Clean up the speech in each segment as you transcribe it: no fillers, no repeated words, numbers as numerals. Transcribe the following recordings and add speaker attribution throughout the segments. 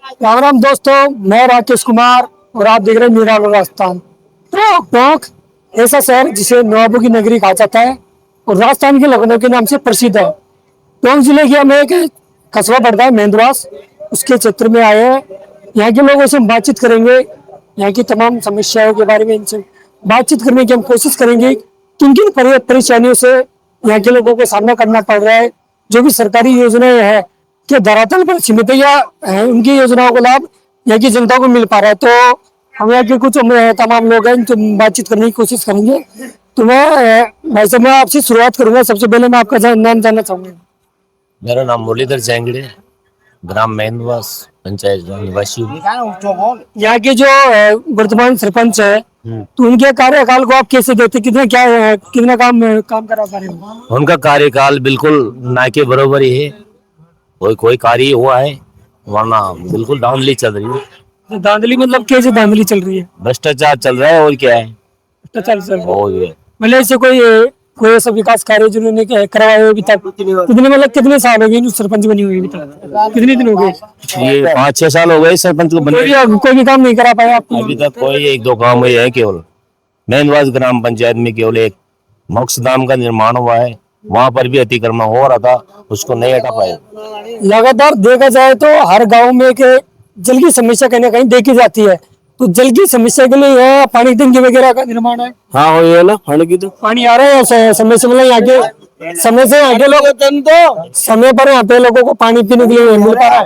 Speaker 1: राम राम दोस्तों, मैं राकेश कुमार और आप देख रहे हैं निराला राजस्थान। तो टोंक ऐसा शहर जिसे नवाबों की नगरी कहा जाता है और राजस्थान के लखनऊ के नाम से प्रसिद्ध है। टोंक जिले की हम एक कस्बा पड़ता है मेंदवास, उसके क्षेत्र में आए हैं। यहाँ के लोगों से हम बातचीत करेंगे, यहाँ की तमाम समस्याओं के बारे में इनसे बातचीत करने की हम कोशिश करेंगे। किन किन परेशानियों से यहाँ के लोगों को सामना करना पड़ रहा है, जो भी सरकारी योजनाएं है कि धरातल पर सीमित है या उनकी योजनाओं का लाभ यहाँ की जनता को मिल पा रहा है। तो हम यहाँ के कुछ तमाम लोग हैं, इनसे बातचीत करने की कोशिश करेंगे। तो भाई साहब, मैं आपसे शुरुआत करूंगा। सबसे पहले मैं आपका नाम जानना चाहूंगा।
Speaker 2: मेरा नाम मुरलीधर जैंगड़े, ग्राम मेंदवास, पंचायत निवासी हूँ।
Speaker 1: यहाँ के जो वर्तमान सरपंच है, तो उनके कार्यकाल को आप कैसे देखते, कितना काम करा पा रहे हो?
Speaker 2: उनका कार्यकाल बिल्कुल ना के बराबर ही है। कोई कार्य हुआ है, वरना बिल्कुल धांधली चल रही है।
Speaker 1: तो धांधली मतलब कैसे धांधली चल रही है?
Speaker 2: भ्रष्टाचार चल रहा है और क्या है।
Speaker 1: चल चल
Speaker 2: और ये
Speaker 1: मतलब ऐसे कोई ऐसा विकास कार्य जिन्होंने करवाए हो अभी तक? कितने साल हो गए इनको सरपंच बनी हुई? अभी तक कितने दिन हो गए?
Speaker 2: ये 5-6 साल हो गए सरपंच को बने।
Speaker 1: कोई भी काम नहीं करा पाया आप?
Speaker 2: अभी तक कोई 1-2 काम हुए है। केवल मेंदवास ग्राम पंचायत में केवल एक मोक्ष धाम का निर्माण हुआ है, वहां पर भी अतिक्रमण हो रहा था, उसको नहीं हटा पाए।
Speaker 1: लगातार देखा जाए तो हर गांव में एक जल की समस्या कहीं ना कहीं देखी जाती है। तो जल की समस्या के लिए यहाँ पानी टंकी वगैरह का निर्माण है।
Speaker 2: हाँ हो ये ना, पानी की तो
Speaker 1: पानी आ रहा है समय से, मतलब यहाँ के समय से यहाँ के लोग तो समय पर यहाँ पे लोगों को पानी पीने के लिए मिल पा रहा है?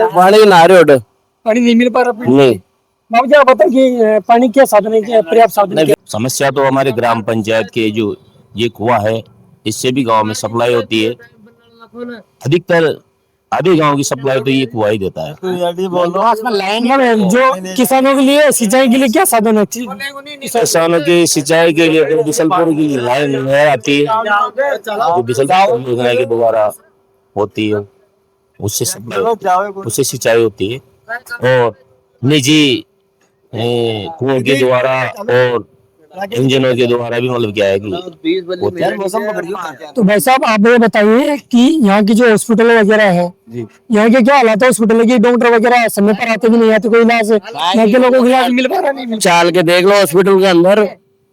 Speaker 2: पानी ना रहे हो
Speaker 1: पानी नहीं मिल पा रहा?
Speaker 2: नहीं।
Speaker 1: बाबू जी, आप बताओ कि पानी क्या साधन है, क्या पर्याप्त साधन है?
Speaker 2: समस्या तो हमारे ग्राम पंचायत के जो ये कुआं है, इससे भी गांव में सप्लाई होती है। अधिकतर आधे गांव की सप्लाई तो ये कुआं ही देता है।
Speaker 1: जो किसानों के लिए सिंचाई के लिए क्या साधन है?
Speaker 2: किसानों की सिंचाई के लिए तो बिसलपुर की लाइन आती है, जो बिसलपुर योजना के द्वारा होती है, उससे सिंचाई होती है। और निजी कुओं के द्वारा और इंजनों के द्वारा भी मतलब क्या है कि होती है।
Speaker 1: तो भाई साहब, आप ये बताइए कि यहाँ की जो हॉस्पिटल वगैरह है, यहाँ के क्या हालात है हॉस्पिटल की? डॉक्टर वगैरह समय पर आते भी नहीं आते, कोई इलाज यहाँ के लोगों को इलाज मिल पा रहा नहीं?
Speaker 3: चाल के देख लो हॉस्पिटल के अंदर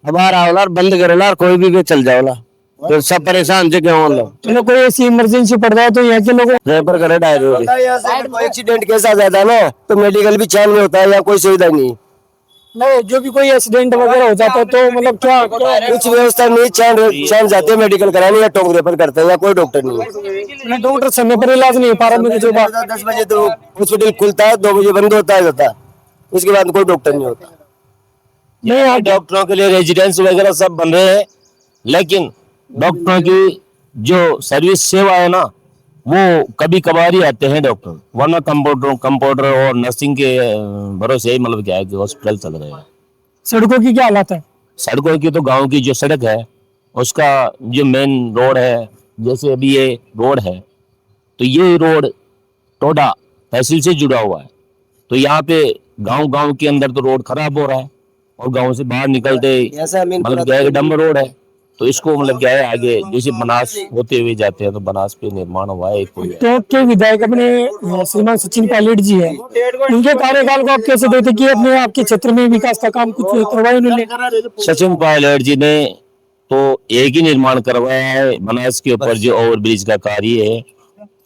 Speaker 3: हमारा आवला बंद करेला, कोई भी चल जाओला, तो सब परेशान से क्यों लोग।
Speaker 1: चलो, कोई ऐसी इमरजेंसी पड़ जाए तो यहाँ के लोग
Speaker 3: रेफर करे डायरेक्ट। एक्सीडेंट केस आ जाता है ना, तो मेडिकल भी चैन में होता है या कोई सुविधा नहीं।
Speaker 1: नहीं, जो भी कोई एक्सीडेंट वगैरह हो जाता है तो मतलब क्या
Speaker 3: कुछ व्यवस्था नहीं, चैन जाते हैं मेडिकल कराने या टोंक रेफर करते हैं, या कोई डॉक्टर नहीं।
Speaker 1: डॉक्टर समय पर इलाज नहीं हो पा रहा? मेरे जो
Speaker 3: 10 बजे तो हॉस्पिटल खुलता है, 2 बजे बंद होता है, उसके बाद कोई डॉक्टर नहीं होता।
Speaker 2: नहीं, डॉक्टरों के लिए रेजिडेंस वगैरह सब बन रहे हैं, लेकिन डॉक्टरों की जो सर्विस सेवा है ना, वो कभी कभार ही आते हैं डॉक्टर, वरना कंपाउंडर और नर्सिंग के भरोसे ही मतलब क्या है कि हॉस्पिटल चल रहे हैं।
Speaker 1: सड़कों की क्या हालत है?
Speaker 2: सड़कों की तो गांव की जो सड़क है, उसका जो मेन रोड है, जैसे अभी ये रोड है, तो ये रोड टोडा तहसील से जुड़ा हुआ है। तो यहाँ पे गांव के अंदर तो रोड खराब हो रहा है, और गांव से बाहर निकलते मतलब क्या है डंबर रोड है। तो इसको मतलब क्या है आगे जैसे बनास होते हुए जाते हैं, तो बनास पे निर्माण हुआ है एक पुल।
Speaker 1: तो के विधायक अपने श्रीमान सचिन पायलट जी है, उनके कार्यकाल को आप कैसे देखते कि अपने आपके क्षेत्र में विकास का काम कुछ करवाया उन्होंने?
Speaker 2: सचिन पायलट जी ने तो एक ही निर्माण करवाया है, बनास के ऊपर जो ओवर ब्रिज का कार्य है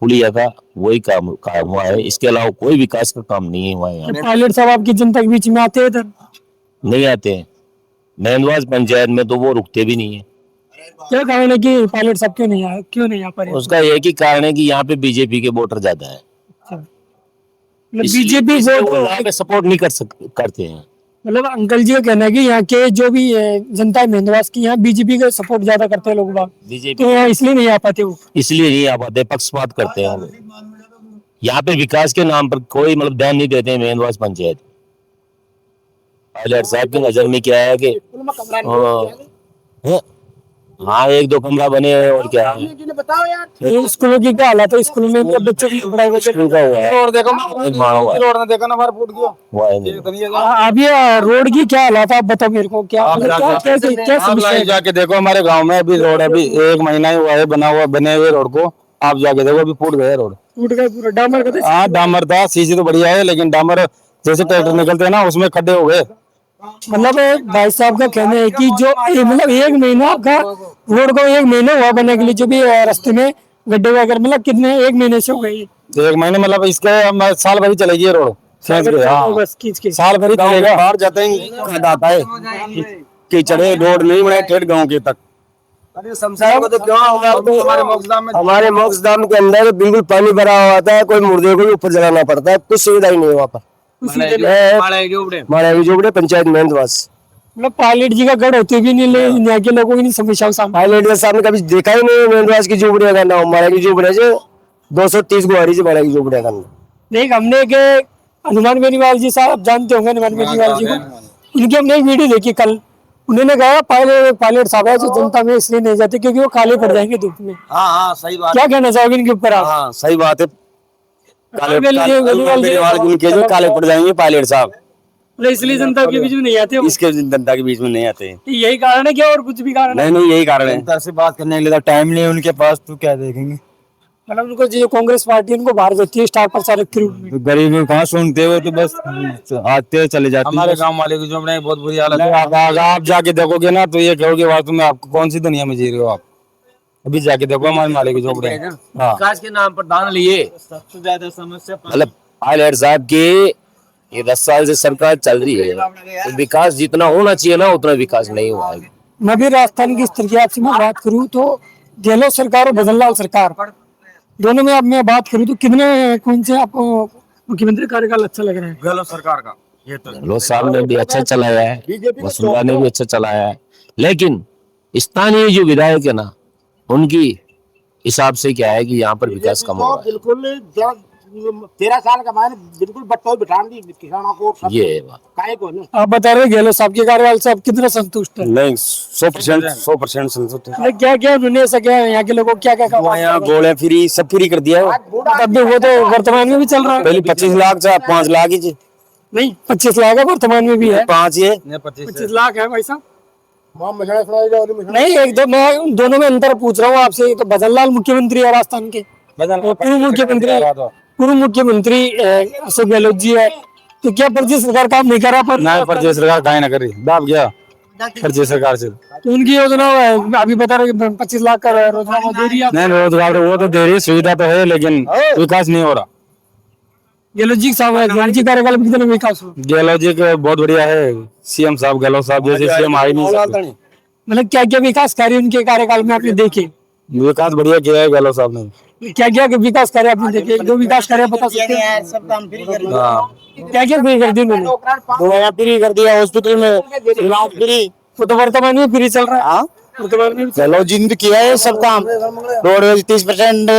Speaker 2: पुलिया का, वही काम हुआ है। इसके अलावा कोई विकास का काम नहीं हुआ है।
Speaker 1: पायलट साहब आपकी जनता के बीच में आते हैं?
Speaker 2: नहीं आते हैं। मेंदवास पंचायत में तो वो रुकते भी नहीं है।
Speaker 1: क्या कारण है कि पायलट साहब क्यों नहीं आ पा रहे?
Speaker 2: उसका एक ही कारण है कि यहाँ पे बीजेपी के वोटर ज्यादा है।
Speaker 1: बीजेपी
Speaker 2: यहाँ पे सपोर्ट नहीं करते हैं।
Speaker 1: मतलब अंकल जी का कहना है कि यहाँ के जो भी जनता है मेंदवास की, यहाँ बीजेपी का सपोर्ट ज्यादा करते हैं लोग बाग,
Speaker 2: बीजेपी
Speaker 1: तो इसलिए नहीं आ पाते वो।
Speaker 2: इसलिए नहीं आ पाते, पक्षपात करते हैं। यहाँ पे विकास के नाम पर कोई मतलब ध्यान नहीं देते हैं मेंदवास पंचायत। पायलट साहब की नजर में क्या है कि हाँ 1-2 कमरा बने हैं और क्या है।
Speaker 1: स्कूलों की क्या हालत है? स्कूलों में बच्चों की पढ़ाई
Speaker 2: स्कूल का हुआ है,
Speaker 1: और देखो
Speaker 3: देखा ना हमारा फूट गया
Speaker 2: हुआ है नहीं।
Speaker 1: अब ये रोड की क्या हालत है, आप बताओ मेरे को। क्या समस्या है?
Speaker 3: जाके देखो हमारे गांव में अभी रोड अभी 1 महीना ही हुआ है बने हुए रोड को, आप जाके देखो अभी फूट गए रोड।
Speaker 1: टूट गए पूरा, डामर का था।
Speaker 4: हाँ डामर था, सीसी तो बढ़िया है, लेकिन डामर जैसे ट्रैक्टर निकलते हैं ना उसमें खड्डे हो गए।
Speaker 1: मतलब भाई साहब का कहना है कि जो मतलब 1 महीना आपका रोड को 1 महीना हुआ बनने के लिए, जो भी रास्ते में गड्ढे वगैरह मतलब कितने 1 महीने से हो गई?
Speaker 4: तो 1 महीने मतलब इसके साल भर ही चलेगी ये रोड, खींच के। हाँ
Speaker 1: बस खींच के
Speaker 4: साल भर ही चलेगा। बाहर जाते हैं आता है कि चढ़े रोड नहीं बनाए ठेठ गाँव के तक।
Speaker 3: शमशान को तो क्यों होगा, अब तो हमारे मोक्षधाम के अंदर बिल्कुल पानी भरा हुआ था, कोई मुर्दे को भी ऊपर जलाना पड़ता है, कुछ सुविधा ही नहीं है वहाँ पर। माड़ेगी झोपड़े पंचायत मेहंदवास।
Speaker 1: मतलब पायलट जी का गढ़ होते भी नहीं, यहाँ के लोगों की नहीं समस्या सामने।
Speaker 3: पायलट के सामने कभी देखा ही नहीं मेहंदवास की झोपड़िया का नाम। माड़ेगी झोपड़े से 230 गुहारी से माड़ेगी झोपड़िया का नाम।
Speaker 1: नहीं, हमने के हनुमान बेनीवाल जी साहब जानते होंगे, हनुमान बेनीवाल जी को, उनकी हमने एक वीडियो देखी कल। उन्होंने कहा पायलट साहब है जो जनता में इसलिए नहीं जाते क्योंकि वो काले पड़ जाएंगे धूप में।
Speaker 3: हाँ सही बात।
Speaker 1: क्या कहना चाहोगे इनके ऊपर आप?
Speaker 3: हाँ सही बात है।
Speaker 1: मतलब
Speaker 3: के जो काले पड़ जाएंगे पायलट साहब,
Speaker 1: इसलिए जनता के बीच में नहीं आते वो।
Speaker 3: इसके जनता के बीच में नहीं आते।
Speaker 1: यही कारण है क्या और कुछ भी कारण है?
Speaker 3: नहीं यही कारण है।
Speaker 4: जनता से बात करने के लिए टाइम नहीं है उनके पास, तो क्या देखेंगे।
Speaker 1: मतलब उनको जो कांग्रेस पार्टी उनको बाहर देती है स्टार प्रचारक के रूप में।
Speaker 4: गरीब कहाँ सुनते हो, तो बस आते चले जाते। हमारे गांव वाले की झोपड़े बहुत बुरी हालत है। आप जाके देखोगे ना तो ये कहोगे वास्तव में आप कौन सी दुनिया में जी रहे हो आप। अभी जाके देखो हमारे माले की झोपड़े। हाँ
Speaker 2: विकास के नाम पर दान लिए।
Speaker 5: सबसे ज्यादा समस्या
Speaker 2: मतलब पायलट साहब की ये 10 साल से सरकार चल रही है, तो विकास जितना होना चाहिए ना उतना विकास नहीं हुआ है।
Speaker 1: मैं भी राजस्थान की स्थिति की आपसे मैं बात करूं तो गहलोत सरकार और भजनलाल सरकार दोनों में अब मैं बात करूं तो कितने कौन से आपको मुख्यमंत्री कार्यकाल अच्छा लग रहा है?
Speaker 4: गहलोत सरकार का ये तो
Speaker 2: गहलोत साहब ने भी अच्छा चलाया है, वसुंधरा ने भी अच्छा चलाया है, लेकिन स्थानीय जो विधायक है ना उनकी हिसाब से क्या है कि यहाँ पर विकास कम हो रहा है।
Speaker 5: बिल्कुल 13 साल का मैंने बिल्कुल बट्टोल बिठा दी किसानों को सब
Speaker 2: ये है बात।
Speaker 5: काहे को ना।
Speaker 1: आप बता रहे गहलोत साहब के कार्यकाल से आप कितना संतुष्ट है?
Speaker 3: नहीं 100% संतुष्ट है।
Speaker 1: क्या क्या उन्होंने ऐसा क्या है यहाँ के लोगों को क्या क्या काम?
Speaker 3: यहाँ गोले फ्री सब फ्री कर दिया है।
Speaker 1: तब भी वो तो वर्तमान में भी चल रहा है।
Speaker 3: पहले 25 लाख से 5 लाख ही जी।
Speaker 1: नहीं 25 लाख है, वर्तमान में भी है
Speaker 3: 5 ये
Speaker 1: 25 लाख है भाई साहब। नहीं एक दो मैं उन दोनों में अंतर पूछ रहा हूँ आपसे। तो भजनलाल मुख्यमंत्री है राजस्थान के, पूर्व मुख्यमंत्री अशोक गहलोत जी है, तो क्या प्रदेश सरकार काम नहीं कर रहा? पर
Speaker 4: ना प्रदेश सरकार काहे ना करी, दाब गया प्रदेश सरकार से।
Speaker 1: तो उनकी योजना अभी बता रहे 25 लाख का रोजगार वो दे रही है।
Speaker 4: नहीं रोजगार वो तो दे रही है, सुविधा तो है, लेकिन विकास नहीं हो रहा।
Speaker 1: गहलोत जी साहब गहलोत जी कार्यकाल में कितना विकास हुआ?
Speaker 4: गहलोत जी का बहुत बढ़िया है, सीएम साहब गहलोत साहब जैसे सीएम आ ही नहीं सकते।
Speaker 1: मतलब क्या क्या विकास कार्य उनके कार्यकाल में आपने देखे?
Speaker 4: विकास बढ़िया किया है गहलोत साहब ने।
Speaker 1: क्या क्या विकास कार्य आपने देखे? दो विकास कार्य बता सकते हैं?
Speaker 5: सब काम फ्री कर
Speaker 4: हाँ
Speaker 1: क्या क्या फ्री कर दी उन्होंने?
Speaker 3: दवाइयाँ फ्री कर दिया, हॉस्पिटल में इलाज फ्री।
Speaker 1: वो तो वर्तमान में फ्री चल रहा है। वर्तमान में
Speaker 3: गहलोत जी ने तो किया है सब काम। रोड 30%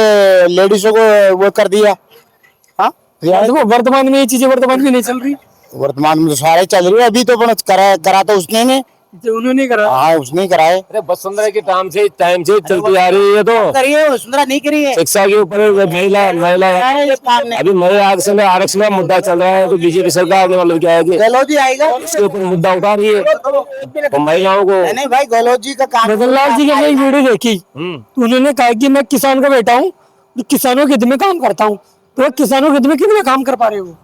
Speaker 3: लेडीजों को वो कर दिया। हाँ
Speaker 1: देखो वर्तमान में ये चीजें वर्तमान में नहीं चल रही।
Speaker 3: वर्तमान में तो सारे चल रही है। अभी तो करा तो उसने ने।
Speaker 1: जो उन्होंने करा।
Speaker 3: हाँ उसने ही कराए।
Speaker 2: अरे वसुंधरा के टाइम से चलती आ रही है, तो
Speaker 5: करिए वसुंधरा नहीं करी है।
Speaker 2: शिक्षा के ऊपर महिला अभी महिला आरक्षण का मुद्दा चल रहा है, तो बीजेपी सरकार ने मतलब क्या है कि
Speaker 5: गहलोत जी आएगा
Speaker 2: इसके ऊपर मुद्दा उठा रही है, तो महिलाओं को।
Speaker 5: नहीं भाई गहलोत जी का काम।
Speaker 1: भजनलाल जी की मैं एक वीडियो देखी तो उन्होंने कहा कि मैं किसान का बेटा हूँ, किसानों के हित में काम करता हूँ। तो किसानों के हित में कितना काम कर पा रहे हो?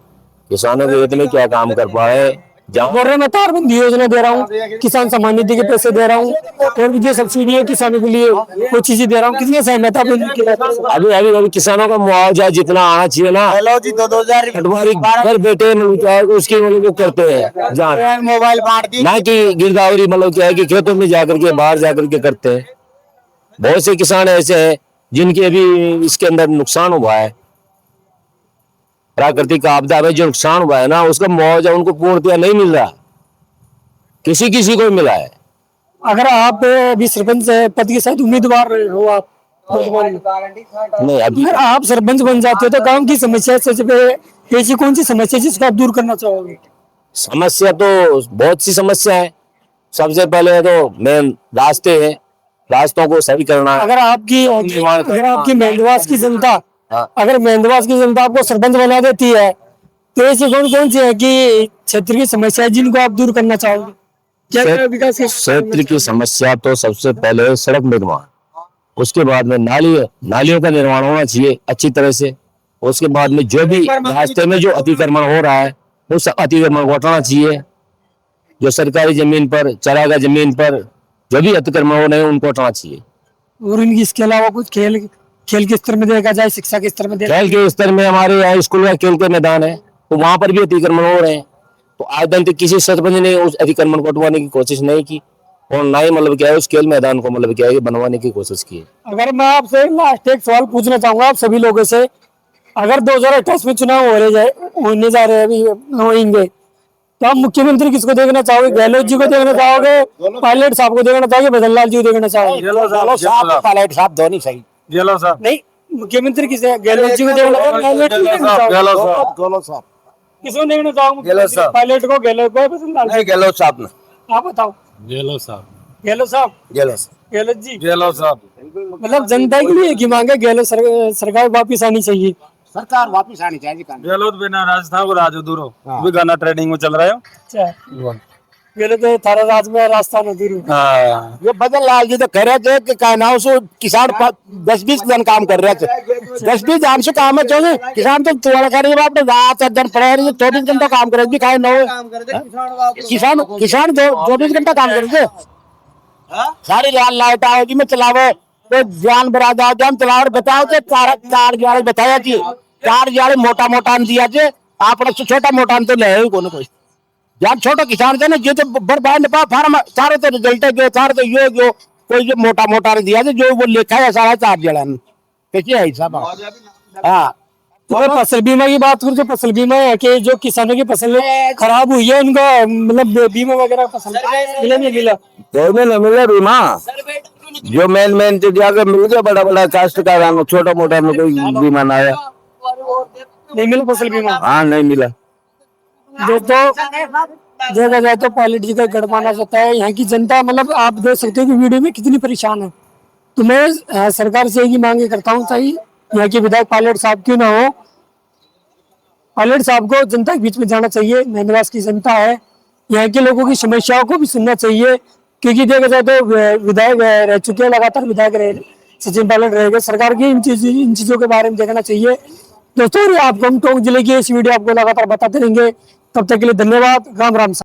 Speaker 2: किसानों के हित में क्या काम कर पाए?
Speaker 1: बोल रहे मैं तारबंदी योजना दे रहा हूँ, किसान सम्मान निधि के पैसे दे रहा हूँ, और भी जो सब्सिडी है किसानों के लिए वो चीजें दे रहा हूँ। कितनी सहमत है
Speaker 2: अभी किसानों का मुआवजा जितना आना चाहिए ना,
Speaker 5: गहलोत जी 2000
Speaker 2: पटवारी घर बेटे उसकी मतलब करते हैं जहाँ
Speaker 5: मोबाइल बांट दी।
Speaker 2: ना कि गिरदावरी मतलब क्या है कि खेतों में जाकर के बाहर जाकर के करते हैं। बहुत से किसान ऐसे हैं जिनके अभी इसके अंदर नुकसान हुआ है, प्राकृतिक आपदा में जो नुकसान हुआ है ना उसका मुआवजा उनको पूर्णतः नहीं मिल रहा, किसी किसी को मिला है।
Speaker 1: अगर आप अभी सरपंच पद के साथ उम्मीदवार हो आप
Speaker 2: नहीं अभी
Speaker 1: अगर आप सरपंच बन जाते हो तो गांव की समस्या से ऐसी कौन सी समस्या जिसको आप दूर करना चाहोगे?
Speaker 2: समस्या तो बहुत सी समस्या है। सबसे पहले तो मेन रास्ते हैं, रास्तों को सही करना है।
Speaker 1: अगर आपकी मेंढवास की जनता अगर मेंढवास की जनता आपको सरपंच बना देती है तो ऐसी कौन कौन सी है कि क्षेत्र की समस्या है जिनको आप दूर करना चाहोगे? क्या क्या विकास
Speaker 2: क्षेत्र की समस्या तो सबसे पहले सड़क निर्माण, उसके बाद में नालियों का निर्माण होना चाहिए अच्छी तरह से, उसके बाद में जो भी रास्ते में जो अतिक्रमण हो रहा है उस अतिक्रमण को हटाना चाहिए। जो सरकारी जमीन पर, चरागाह जमीन पर जो भी अतिक्रमण हो रहे हैं उनको हटाना चाहिए।
Speaker 1: और इनकी इसके अलावा कुछ खेल खेल के स्तर में देखा जाए, शिक्षा के स्तर में देखा
Speaker 2: खेल के स्तर में हमारे यहाँ स्कूल का खेल के मैदान है, तो वहां पर भी अतिक्रमण हो रहे हैं। तो आज दिन तक किसी सरपंच ने उस अतिक्रमण को हटवाने की कोशिश नहीं की और ना ही मतलब क्या है उस खेल मैदान को मतलब क्या है बनवाने की कोशिश की है।
Speaker 1: अगर मैं आपसे लास्ट एक सवाल पूछना चाहूंगा आप सभी लोगों से, अगर 2028 में चुनाव होने जा रहे हैं, अभी होंगे, तो आप मुख्यमंत्री किसको देखना चाहोगे? गहलोत जी को देखना चाहोगे, पायलट साहब को देखना चाहोगे, भजन लाल जी को देखना चाहोगे?
Speaker 5: गहलोत साहब, पायलट साहब दोनों सही।
Speaker 4: गहलोत साहब
Speaker 1: नहीं, मुख्यमंत्री किसे? गहलोत जी को देखना चाहोगे, पायलट जी को देखना चाहोगे?
Speaker 5: गहलोत साहब
Speaker 1: किसको देखना चाहोगे?
Speaker 3: गहलोत साहब।
Speaker 1: पायलट को, गहलोत को, भजन लाल जी
Speaker 3: गहलोत साहब ने
Speaker 1: को? आप बताओ।
Speaker 4: गहलोत साहब
Speaker 1: गहलोत साहब, गहलोत जी।
Speaker 4: गहलोत साहब
Speaker 1: मतलब जनता के लिए की मांग है, गहलोत सरकार वापिस आनी चाहिए।
Speaker 5: सरकार वापिस आनी चाहिए।
Speaker 4: गहलोत बिना राजस्थान को राजू दूर हो भी गाना ट्रेडिंग में चल रहा है।
Speaker 1: अच्छा, गहलोत थारा राज में राजस्थान है दूर।
Speaker 4: हाँ
Speaker 5: ये बदल लाल जी तो कह रहे थे कि कहना सो किसान 10-20 दिन काम कर रहे थे, 10-20 दिन से काम है। चौथे किसान तो तुम्हारा कह रही बाप रात दिन पड़े रही 24 घंटा काम करे भी खाए नौ किसान 24 घंटा काम कर थे। सारी रात लाइट आओगी में चलावे तो जान बराद आओ जान चलाओ बताओ तो चार जाड़े बताया थी, 4 जाड़े मोटा मोटा दिया थे आप छोटा मोटा तो ले कोई जान छोटा किसान थे ना जो तो बर्बाद फार्म सारे तो रिजल्ट है सारे तो ये जो कोई जो मोटा मोटा दिया था जो वो लिखा है सारा 4 जड़ा कैसे है सब। हाँ
Speaker 1: तो फसल बीमा की बात करूँ तो फसल बीमा है कि जो किसानों की फसल खराब हुई है उनका मतलब बीमा वगैरह फसल मिला नहीं मिला?
Speaker 3: गवर्नमेंट मिला बीमा जो मेन तो जाकर मिल गया, बड़ा बड़ा काश्तकार छोटा मोटा में कोई बीमा ना आया।
Speaker 1: नहीं मिला फसल बीमा?
Speaker 3: हाँ नहीं मिला।
Speaker 1: जो तो देखा जाए तो पायलट जी का गढ़ माना जाता है। यहाँ की जनता मतलब आप देख सकते हो कि वीडियो में कितनी परेशान है। तो मैं सरकार से यही मांगे करता हूँ, चाहिए यहाँ के विधायक पायलट साहब क्यों ना हो, पायलट साहब को जनता के बीच में जाना चाहिए। महंदवास की जनता है, यहाँ के लोगों की समस्याओं को भी सुनना चाहिए, क्योंकि देखा जाए तो विधायक रह चुके हैं, लगातार विधायक रहे, सचिन पायलट रहेगा। सरकार की इन चीजों के बारे में देखना चाहिए। दोस्तों आपको हम टोंक जिले की इस वीडियो आपको लगातार बताते रहेंगे। तब तक के लिए धन्यवाद। राम राम।